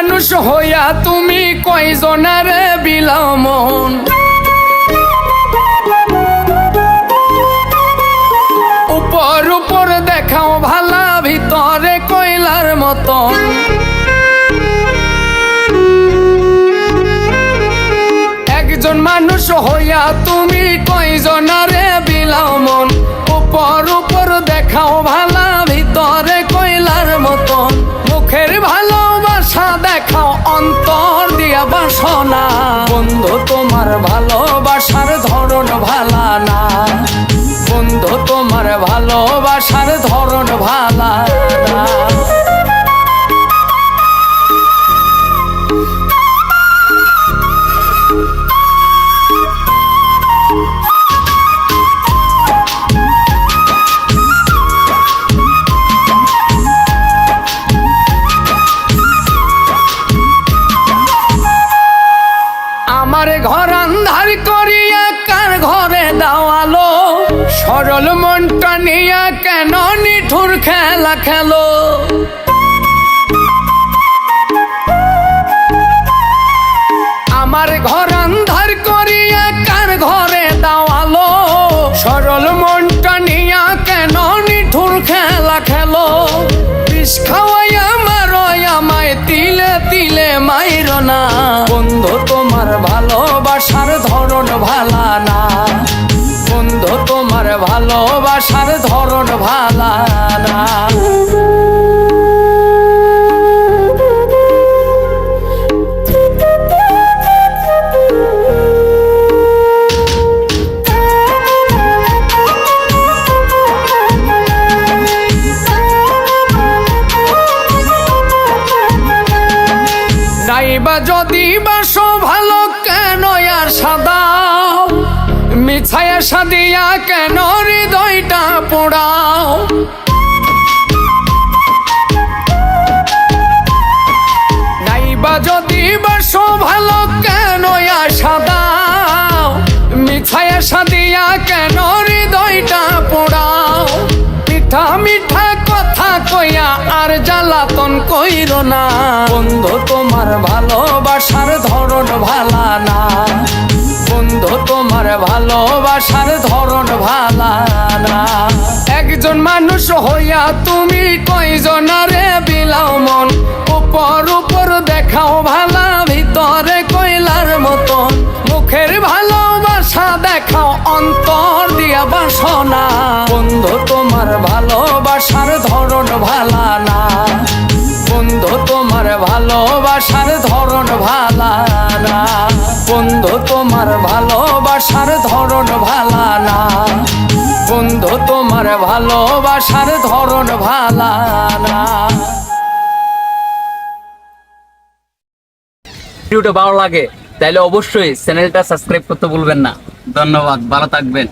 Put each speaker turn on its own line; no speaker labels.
মানুষ হইয়া তুমি কয়জনারে বিলাও মন। উপর উপর দেখাও ভালা, ভিতরে কয়লার মতন। একজন মানুষ হইয়া তুমি কয়জনারে বিলাও মন। উপর উপর দেখাও ভালা, ভিতরে কয়লার মতন। মুখের ভালোবাসা দেখাও, অন্তর দিয়া বাসনা। বন্ধু তোমার ভালোবাসার ধরন ভালা না, বন্ধু তোমার ভালোবাসার ধরন ভালা না। আমার ঘর আন্ধার করিয়া কার ঘরে দাওয়ালো। সরল মনটা নিয়া কেন নিঠুর খেলা খেলো। আমার ঘর আন্ধার করিয়া কার ঘরে দাওয়ালো। সরল মনটা নিয়া কেন নিঠুর খেলা খেলো। বিষ খাওয়াইয়া মারো আমায়, তিলে তিলে মাইরো না। বন্ধু তোমার ভালোবাসার ধরন ভালা না, বন্ধু তোমার ভালোবাসার ধরন ভালা না। নাইবা যদি বাসো ভালো, কেন আর সাদাও। মিছায়া সাদিয়া কেন হৃদয়টা পোড়াও। নাইবা যদি বাসো ভালো, কেন আর সাদাও। মিছায়া সাদিয়া কেন হৃদয়টা পোড়াও। মিঠা মিঠা কথা কইয়া আর জ্বালাতন কইরো না। বন্ধু তোমার ভালোবাসার ধরন ভালা না, বন্ধু তোমার ভালোবাসার ধরন ভালা না। একজন মানুষ হইয়া তুমি কয়জনারে বিলাও মন। উপর উপর দেখাও ভালা, ভিতরে কয়লার মতন। মুখের ভালোবাসা দেখাও, অন্তর দিয়া বাসনা। বন্ধু তোমার ভালোবাসার ধরন ভালা না, বন্ধু তোমার ভালোবাসার ধরন ভালা না। বন্ধু তোমার ভালোবাসার ধরন ভালা না, বন্ধু তোমার ভালোবাসার ধরন ভালা না।
ভিডিওটা ভালো লাগে তাহলে অবশ্যই চ্যানেলটা সাবস্ক্রাইব করতে ভুলবেন না। ধন্যবাদ, ভালো থাকবেন।